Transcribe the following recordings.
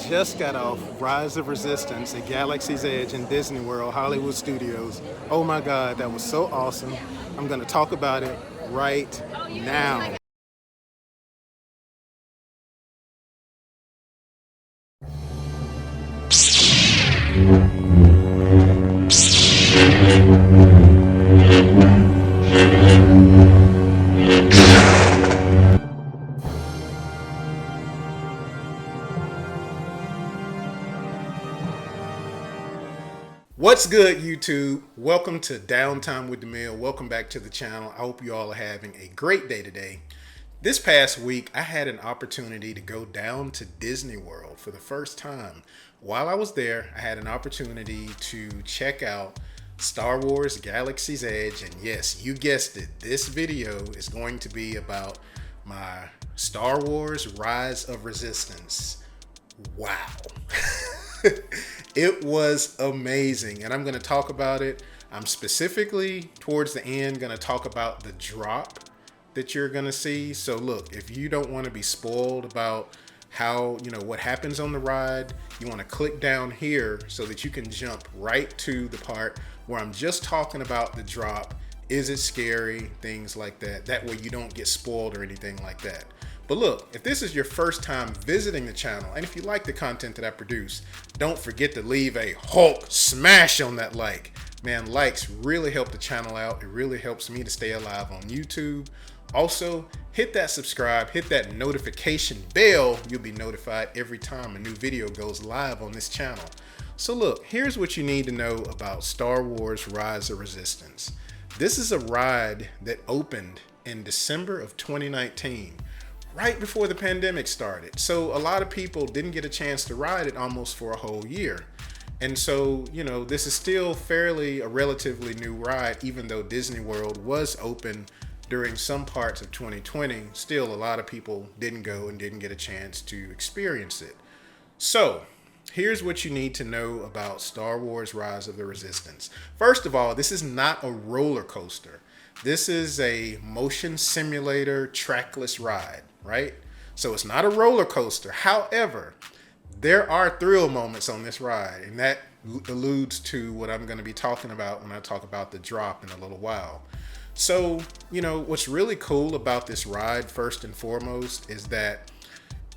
just got off Rise of Resistance at Galaxy's Edge in Disney World, Hollywood Studios. Oh my God, that was so awesome. I'm going to talk about it right now. What's good, YouTube? Welcome to Downtime with the Mill. Welcome back to the channel. I hope you all are having a great day today. This past week, I had an opportunity to go down to Disney World for the first time. While I was there, I had an opportunity to check out Star Wars Galaxy's Edge. And yes, you guessed it, this video is going to be about my Star Wars Rise of Resistance. Wow. It was amazing, and I'm going to talk about it. I'm specifically towards the end going to talk about the drop that you're going to see. So look, if you don't want to be spoiled about how, what happens on the ride, you want to click down here so that you can jump right to the part where I'm just talking about the drop. Is it scary? Things like that. That way you don't get spoiled or anything like that. But look, if this is your first time visiting the channel, and if you like the content that I produce, don't forget to leave a Hulk smash on that like. Man, likes really help the channel out. It really helps me to stay alive on YouTube. Also, hit that subscribe, hit that notification bell. You'll be notified every time a new video goes live on this channel. So look, here's what you need to know about Star Wars Rise of Resistance. This is a ride that opened in December of 2019. Right before the pandemic started. So a lot of people didn't get a chance to ride it almost for a whole year. And so, this is still fairly a relatively new ride, even though Disney World was open during some parts of 2020. Still, a lot of people didn't go and didn't get a chance to experience it. So here's what you need to know about Star Wars Rise of the Resistance. First of all, this is not a roller coaster. This is a motion simulator trackless ride, right? So it's not a roller coaster. However, there are thrill moments on this ride, and that alludes to what I'm going to be talking about when I talk about the drop in a little while. So, what's really cool about this ride, first and foremost, is that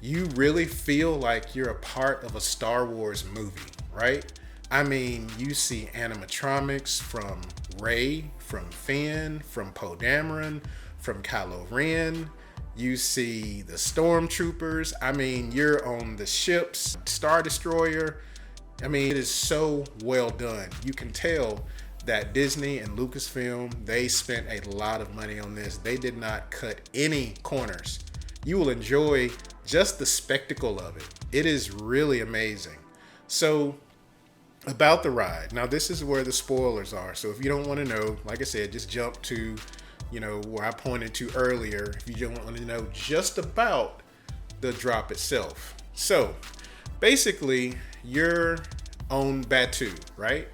you really feel like you're a part of a Star Wars movie, right? I mean, you see animatronics from Rey, from Finn, from Poe Dameron, from Kylo Ren. You see the stormtroopers. I mean, you're on the ships, Star Destroyer. I mean, it is so well done. You can tell that Disney and Lucasfilm, they spent a lot of money on this. They did not cut any corners. You will enjoy just the spectacle of it. It is really amazing. So, about the ride. Now, this is where the spoilers are. So if you don't want to know, like I said, just jump to, where I pointed to earlier. If you don't want to know just about the drop itself. So basically, you're on Batuu, right?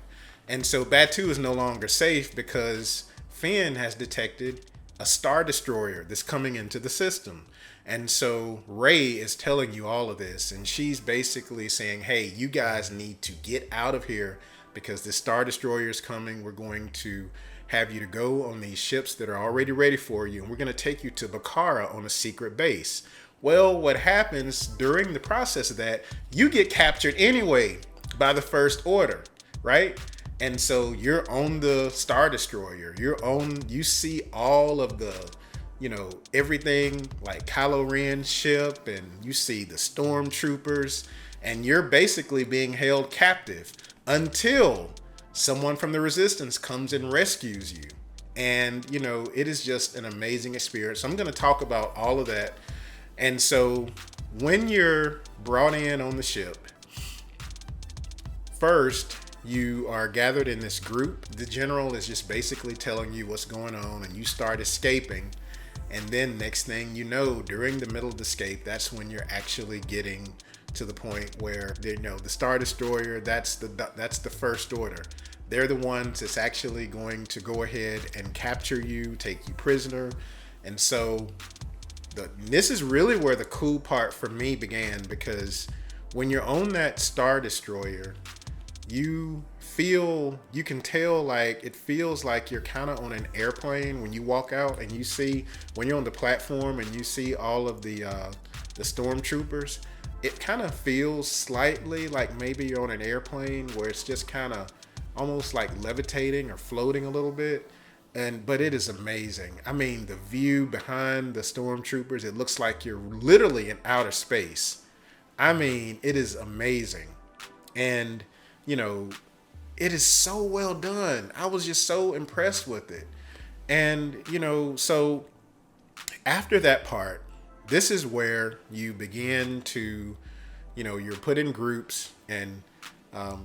And so Batuu is no longer safe because Finn has detected a Star Destroyer that's coming into the system. And so Rey is telling you all of this, and she's basically saying, hey, you guys need to get out of here because the Star Destroyer is coming. We're going to have you to go on these ships that are already ready for you, and we're going to take you to Bakara on a secret base. Well, what happens during the process of that, you get captured anyway by the First Order, right? And so you're on the Star Destroyer. You see all of the everything like Kylo Ren's ship, and you see the stormtroopers, and you're basically being held captive until someone from the Resistance comes and rescues you. And, it is just an amazing experience. So I'm going to talk about all of that. And so when you're brought in on the ship, first, you are gathered in this group. The general is just basically telling you what's going on, and you start escaping. And then next thing you know, during the middle of the escape, that's when you're actually getting to the point where, the Star Destroyer, that's the First Order. They're the ones that's actually going to go ahead and capture you, take you prisoner. And so this is really where the cool part for me began, because when you're on that Star Destroyer, you can tell, like, it feels like you're kind of on an airplane when you walk out and you see, when you're on the platform and you see all of the stormtroopers. It kind of feels slightly like maybe you're on an airplane where it's just kind of almost like levitating or floating a little bit. But it is amazing. I mean, the view behind the stormtroopers, it looks like you're literally in outer space. I mean, it is amazing. And, you know, it is so well done. I was just so impressed with it. And, you know, so after that part, this is where you begin to, you know, you're put in groups and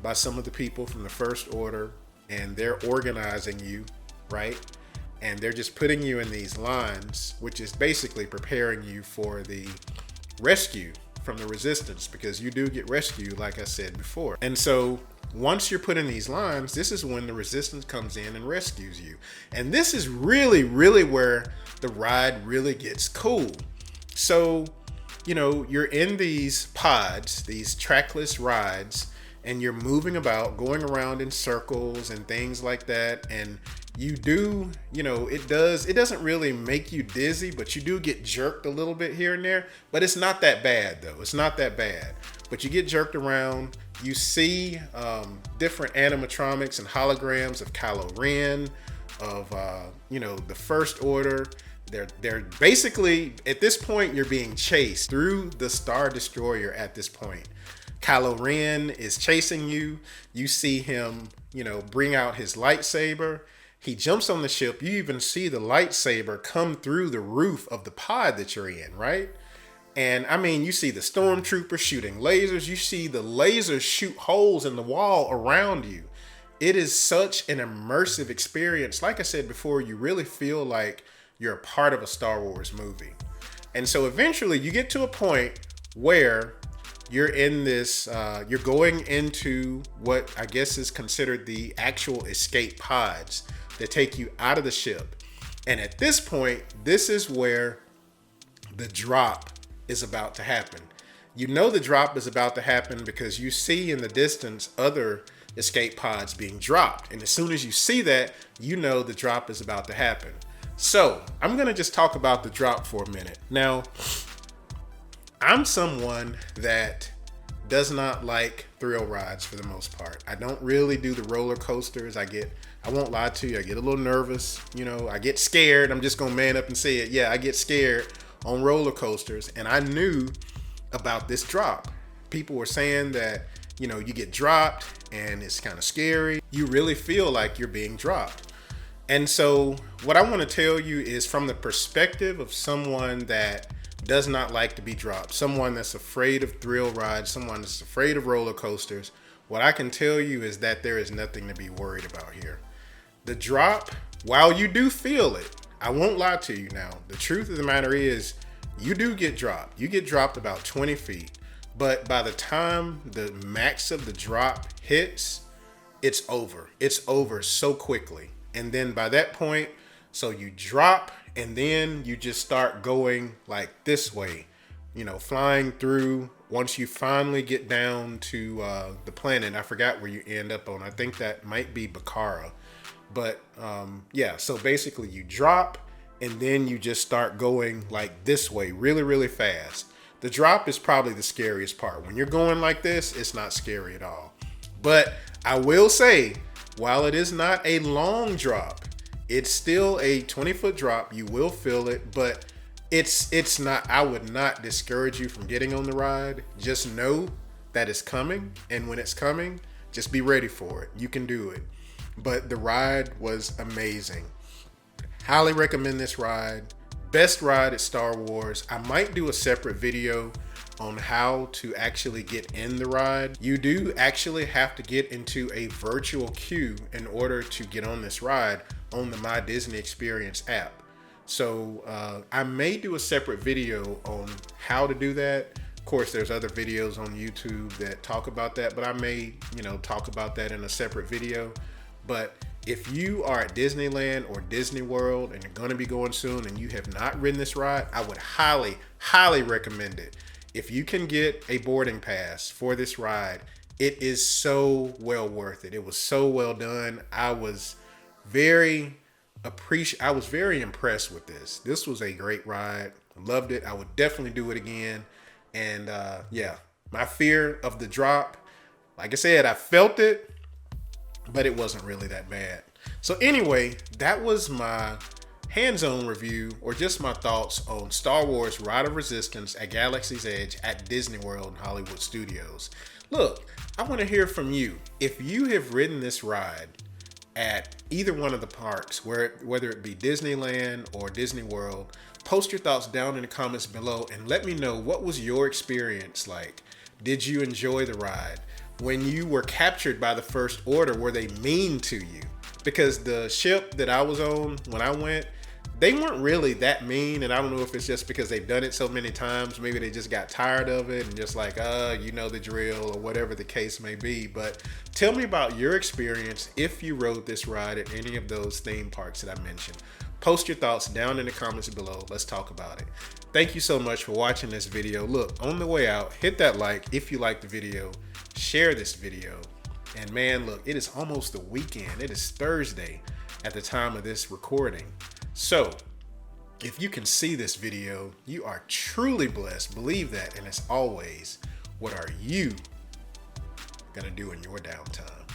by some of the people from the First Order, and they're organizing you, right? And they're just putting you in these lines, which is basically preparing you for the rescue from the Resistance, because you do get rescued, like I said before. And so once you're put in these lines, this is when the Resistance comes in and rescues you. And this is really, really where the ride really gets cool. So, you know, you're in these pods, these trackless rides, and you're moving about, going around in circles and things like that. And you do, you know, it doesn't really make you dizzy, but you do get jerked a little bit here and there. But it's not that bad, though. It's not that bad. But you get jerked around. You see different animatronics and holograms of Kylo Ren, of, you know, the First Order. They're basically, at this point, you're being chased through the Star Destroyer at this point. Kylo Ren is chasing you. You see him, you know, bring out his lightsaber. He jumps on the ship. You even see the lightsaber come through the roof of the pod that you're in, right? And I mean, you see the stormtroopers shooting lasers. You see the lasers shoot holes in the wall around you. It is such an immersive experience. Like I said before, you really feel like you're a part of a Star Wars movie. And so eventually you get to a point where you're in this, you're going into what I guess is considered the actual escape pods that take you out of the ship. And at this point, this is where the drop is about to happen. You know the drop is about to happen because you see in the distance other escape pods being dropped. And as soon as you see that, you know the drop is about to happen. So I'm going to just talk about the drop for a minute. Now, I'm someone that does not like thrill rides for the most part. I don't really do the roller coasters. I won't lie to you, I get a little nervous. You know, I get scared. I'm just going to man up and say it. Yeah, I get scared on roller coasters. And I knew about this drop. People were saying that, you know, you get dropped and it's kind of scary. You really feel like you're being dropped. And so what I want to tell you is from the perspective of someone that does not like to be dropped, someone that's afraid of thrill rides, someone that's afraid of roller coasters, what I can tell you is that there is nothing to be worried about here. The drop, while you do feel it, I won't lie to you now. The truth of the matter is you do get dropped. You get dropped about 20 feet. But by the time the max of the drop hits, it's over. It's over so quickly. And then by that point, so you drop and then you just start going like this way, you know, flying through. Once you finally get down to the planet, I forgot where you end up on. I think that might be Bakara. But yeah, so basically you drop and then you just start going like this way really, really fast. The drop is probably the scariest part. When you're going like this, it's not scary at all. But I will say, while it is not a long drop, it's still a 20-foot drop. You will feel it, but it's not, I would not discourage you from getting on the ride. Just know that it's coming. And when it's coming, just be ready for it. You can do it. But the ride was amazing. Highly recommend this ride. Best ride at Star Wars. I might do a separate video on how to actually get in the ride. You do actually have to get into a virtual queue in order to get on this ride on the My Disney Experience app. So I may do a separate video on how to do that. Of course, there's other videos on YouTube that talk about that, but I may, you know, talk about that in a separate video. But if you are at Disneyland or Disney World and you're going to be going soon and you have not ridden this ride, I would highly, highly recommend it. if you can get a boarding pass for this ride, it is so well worth it. It was so well done. I was very impressed with this. This was a great ride. Loved it. I would definitely do it again. And yeah, my fear of the drop, like I said, I felt it, but it wasn't really that bad. So anyway, that was my hands-on review, or just my thoughts on Star Wars Ride of Resistance at Galaxy's Edge at Disney World and Hollywood Studios. Look, I want to hear from you. If you have ridden this ride at either one of the parks, whether it be Disneyland or Disney World, post your thoughts down in the comments below and let me know, what was your experience like? Did you enjoy the ride? When you were captured by the First Order, were they mean to you? Because the ship that I was on when I went, they weren't really that mean, and I don't know if it's just because they've done it so many times. Maybe they just got tired of it and just like, you know the drill, or whatever the case may be. But tell me about your experience if you rode this ride at any of those theme parks that I mentioned. Post your thoughts down in the comments below. Let's talk about it. Thank you so much for watching this video. Look, on the way out, hit that like if you liked the video. Share this video. And man, look, it is almost the weekend. It is Thursday at the time of this recording. So if you can see this video, you are truly blessed. Believe that. And as always, what are you gonna do in your downtime?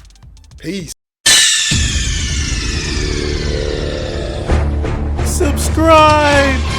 Peace. Subscribe.